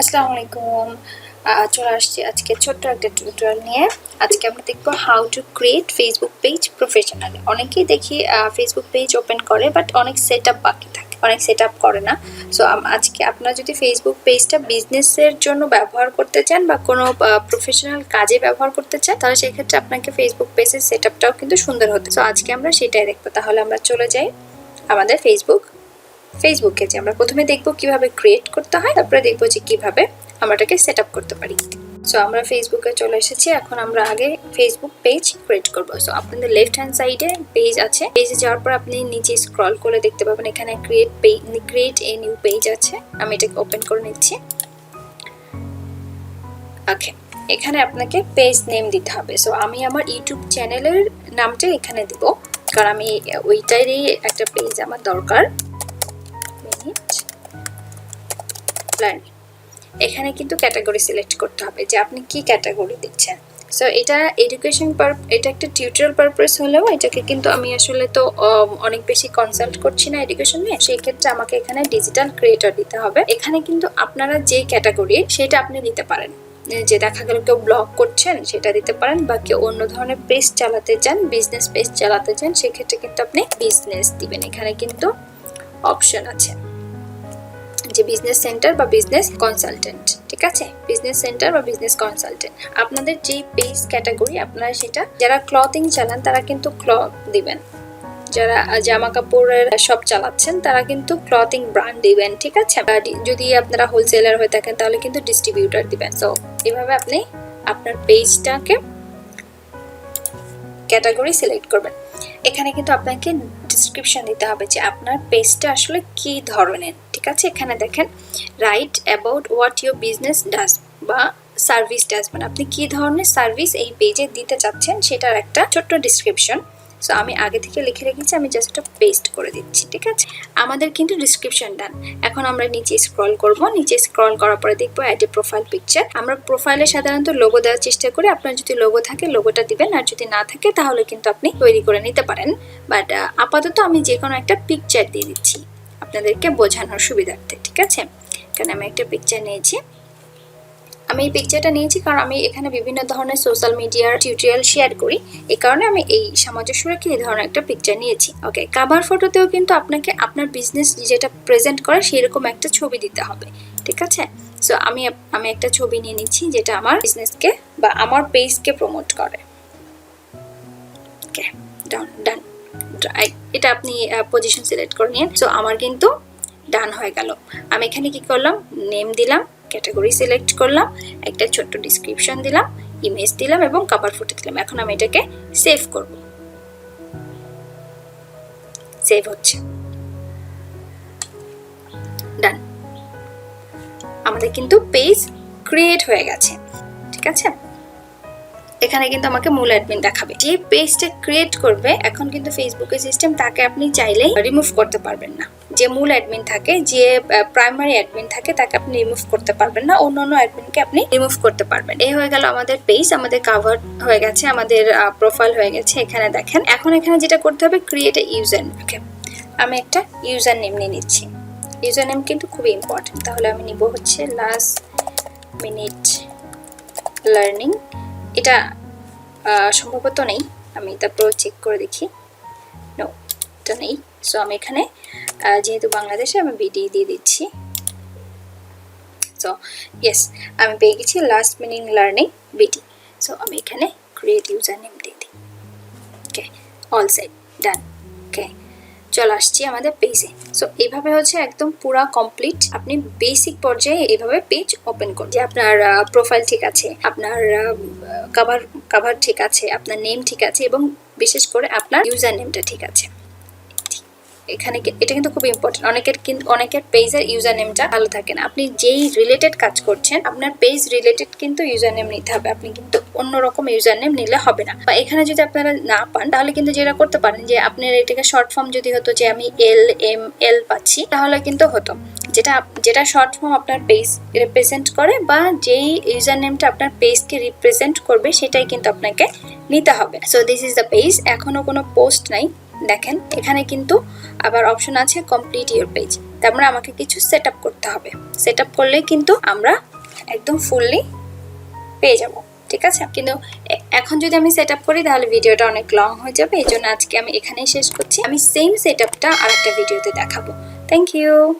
আসসালামু আলাইকুম। চলে আসছি আজকে ছোট্ট একটা টিউটোরিয়াল নিয়ে। আজকে আমরা দেখবো how to create Facebook page professionally. অনেকেই দেখি ফেসবুক পেজ ওপেন করে, বাট অনেক সেট আপ বাকি থাকে, অনেক সেট আপ করে না। সো আজকে আপনারা যদি ফেসবুক পেজটা বিজনেসের জন্য ব্যবহার করতে চান বা কোনো প্রফেশনাল কাজে ব্যবহার করতে চান, তাহলে সেক্ষেত্রে আপনাকে ফেসবুক পেজের সেট আপটাও কিন্তু সুন্দর হতে। সো আজকে আমরা সেটাই দেখবো। তাহলে আমরা চলে যাই আমাদের ফেসবুকে, যে আমরা প্রথমে দেখবো কিভাবে ক্রিয়েট করতে হয়, তারপরে দেখবো যে কিভাবে আমরা এটাকে সেট আপ করতে পারি। সো আমরা ফেসবুকে চলে এসেছি। এখন আমরা আগে ফেসবুক পেজ ক্রিয়েট করবো। সো আপনাদের লেফট হ্যান্ড সাইডে পেজ আছে। পেজে যাওয়ার পর আপনি নিচে স্ক্রল করে দেখতে পাবেন এখানে ক্রিয়েট এ নিউ পেজ আছে। আমি এটাকে ওপেন করে নিচ্ছি। ওকে, এখানে আপনাকে পেজ নেম দিতে হবে। সো আমি আমার ইউটিউব চ্যানেলের নামটা এখানে দিব, কারণ আমি ওইটারই একটা পেজ আমার দরকার। এখানে কিন্তু ক্যাটাগরি সিলেক্ট করতে হবে যে আপনি কি ক্যাটাগরি দিচ্ছেন। সো এটা এটা একটা টিউটোরিয়াল পারপাস হলেও এটাকে কিন্তু আমি আসলে তো অনেক বেশি কনসাল্ট করছি না এডুকেশন নিয়ে। সেই ক্ষেত্রে আমাকে এখানে ডিজিটাল ক্রিয়েটর দিতে হবে। এখানে কিন্তু আপনারা যে ক্যাটাগরি সেটা আপনি দিতে পারেন। যে দেখা গেল কেউ ব্লগ করছেন সেটা দিতে পারেন, বা কেউ অন্য ধরনের পেজ চালাতে চান, বিজনেস পেজ চালাতে চান, সেক্ষেত্রে কিন্তু আপনি বিজনেস দিবেন। এখানে কিন্তু অপশন আছে যে বিজনেস সেন্টার বা বিজনেস কনসালটেন্ট। ঠিক আছে, বিজনেস সেন্টার বা বিজনেস কনসালটেন্ট। আপনাদের যে পেজ ক্যাটাগরি আপনারা সেটা, যারা ক্লথিং চালান তারা কিন্তু ক্লথ দিবেন, যারা জামা কাপড়ের শপ চালাচ্ছেন তারা কিন্তু ক্লথিং ব্র্যান্ড দিবেন। ঠিক আছে, যদি আপনারা হোলসেলার হয়ে থাকেন তাহলে কিন্তু ডিস্ট্রিবিউটর দিবেন। সো এভাবে আপনি আপনার পেজটাকে ক্যাটাগরি সিলেক্ট করবেন। এখানে কিন্তু আপনাকে ডিসক্রিপশন দিতে হবে যে আপনার পেজটা আসলে কি ধরনের। ঠিক আছে, এখানে দেখেন right about what your business does বা সার্ভিস ডাজ, মানে আপনি কি ধরনের সার্ভিস এই পেজে দিতে চাচ্ছেন সেটার একটা ছোট্ট ডিসক্রিপশন। সো আমি আগে থেকে লিখে রেখেছি, আমি জাস্ট এটা পেস্ট করে দিচ্ছি। ঠিক আছে, আমাদের কিন্তু ডিসক্রিপশন ডান। এখন আমরা নিচে স্ক্রল করব। নিচে স্ক্রল করার পরে দেখবো অ্যাড এ প্রোফাইল পিকচার। আমরা প্রোফাইলে সাধারণত লোগো দেওয়ার চেষ্টা করি। আপনার যদি লোগো থাকে লোগোটা দিবেন, আর যদি না থাকে তাহলে কিন্তু আপনি তৈরি করে নিতে পারেন। বাট আপাতত আমি যে কোনো একটা পিকচার দিয়ে দিচ্ছি আপনাদেরকে বোঝানোর সুবিধার্থে। ঠিক আছে, কারণ আমি একটা পিকচার নিয়েছি। আমি এই পিকচারটা নিয়েছি কারণ আমি এখানে বিভিন্ন ধরনের সোশ্যাল মিডিয়ার টিউটোরিয়াল শেয়ার করি, এই কারণে আমি এই সামঞ্জস্য রেখে এই ধরনের একটা পিকচার নিয়েছি। ওকে, কভার ফটোতেও কিন্তু আপনাকে আপনার বিজনেস যেটা প্রেজেন্ট করে সেরকম একটা ছবি দিতে হবে। ঠিক আছে, সো আমি একটা ছবি নিয়ে নিচ্ছি যেটা আমার বিজনেসকে বা আমার পেজকে প্রমোট করে। ওকে, ডান। এটা আপনি পজিশন সিলেক্ট করে নিন। সো আমার কিন্তু ডান হয়ে গেল। আমি এখানে কি করলাম, নেম দিলাম, ক্যাটাগরি সিলেক্ট করলাম, একটা ছোট্ট ডিসক্রিপশন দিলাম, ইমেজ দিলাম এবং কভার ফটো দিলাম। এখন আমি এটাকে সেভ করব। সেভ হচ্ছে, ডান। আমাদের কিন্তু পেজ ক্রিয়েট হয়ে গেছে। ঠিক আছে, এখানে কিন্তু আমাকে মূল অ্যাডমিন দেখাবে। যে পেজটা ক্রিয়েট করবে এখন কিন্তু ফেসবুকের সিস্টেম, তাকে আপনি চাইলেই রিমুভ করতে পারবেন না। যে মূল অ্যাডমিন থাকে, যে প্রাইমারি অ্যাডমিন থাকে, তাকে আপনি রিমুভ করতে পারবেন না। অন্য অ্যাডমিনকে আপনি রিমুভ করতে পারবেন। এই হয়ে গেল আমাদের পেজ, আমাদের কভার হয়ে গেছে, আমাদের প্রোফাইল হয়ে গেছে। এখানে দেখেন, এখন এখানে যেটা করতে হবে ক্রিয়েট এ ইউজার। ওকে, আমি একটা ইউজার নেম নিয়ে নিচ্ছি। ইউজার নেম কিন্তু খুবই ইম্পর্টেন্ট। তাহলে আমি নিব হচ্ছে লাস্ট মিনিট লার্নিং। এটা সম্ভবত নেই, আমি তারপর চেক করে দেখি। নো, এটা নেই। সো আমি এখানে যেহেতু বাংলাদেশে আমি বিডি দিয়ে দিচ্ছি। সো ইয়েস, আমি পেয়ে গেছি last minute learning BD. So আমি এখানে ক্রিয়েট ইউজার নেম দিয়ে দিই। ওকে, অল সেট, ডান। ওকে, চলে আসছি আমাদের পেজে। সো এইভাবে হচ্ছে একদম পুরা কমপ্লিট। আপনি বেসিক পর্যায়ে এইভাবে পেজ ওপেন করুন, যে আপনার প্রোফাইল ঠিক আছে, আপনার কভার ঠিক আছে, আপনার নেম ঠিক আছে, এবং বিশেষ করে আপনার ইউজার নেমটা ঠিক আছে। এখানে এটা কিন্তু খুব ইম্পর্টেন্ট। অনেকের পেজের ইউজার নেমটা ভালো থাকে না। আপনি যেই রিলেটেড কাজ করছেন, আপনার পেজ রিলেটেড কিন্তু ইউজার নেম নিতে হবে। আপনি কিন্তু অন্যরকম ইউজার নেম নিলে হবে না। বা এখানে যদি আপনারা না পান, তাহলে কিন্তু যেটা করতে পারেন যে আপনার এটাকে শর্ট ফর্ম যদি হতো, যে আমি LML পাচ্ছি, তাহলে কিন্তু হতো। যেটা শর্ট ফর্ম আপনার পেজ রিপ্রেজেন্ট করে, বা যেই ইউজার নেমটা আপনার পেজকে রিপ্রেজেন্ট করবে, সেটাই কিন্তু আপনাকে নিতে হবে। So this is the page. এখনো কোনো পোস্ট নাই, দেখেন এখানে কিন্তু আবার অপশন আছে কমপ্লিট ইওর পেজ। তার মানে আমাকে কিছু সেট আপ করতে হবে। সেট আপ করলেই কিন্তু আমরা একদম ফুললি পেয়ে যাব, ঠিক আছে। কিন্তু এখন যদি আমি সেট আপ করি তাহলে ভিডিওটা অনেক লং হয়ে যাবে, এই জন্য আজকে আমি এখানেই শেষ করছি। আমি সেম সেট আপটা আর একটা ভিডিওতে দেখাবো। Thank you.